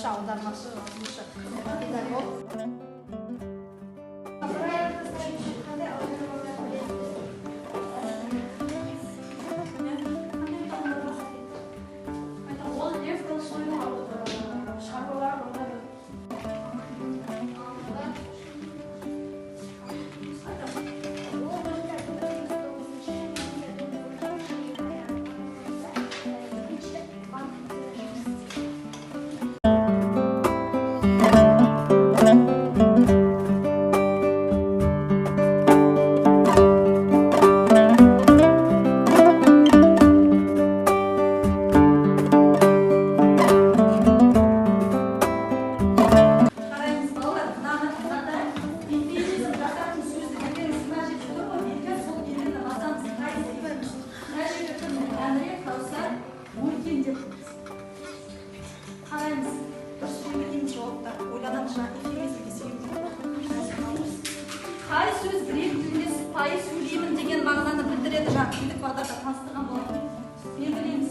аудармашы, жазушы, педагог. Қай сөз грек тілінде сыпайы сөйлеймін деген мағынаны білдіреді. Жаңа тілдік бағдарда таныстырған болатын. Белгілейміз.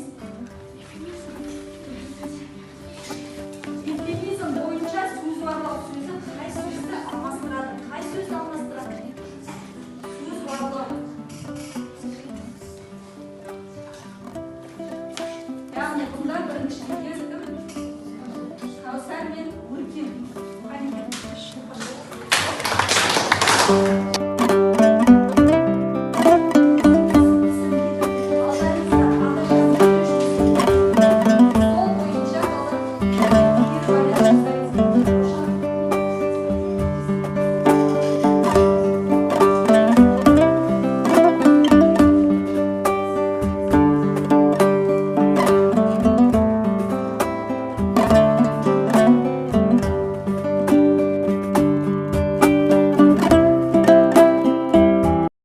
Эвфемизм бойынша сөз барлау сөзі қай сөзді алмастырады? Қай сөзді алмастырады? Сөз барлау. Яғни бұнда бірінші кім? Кәусар мен Өркен.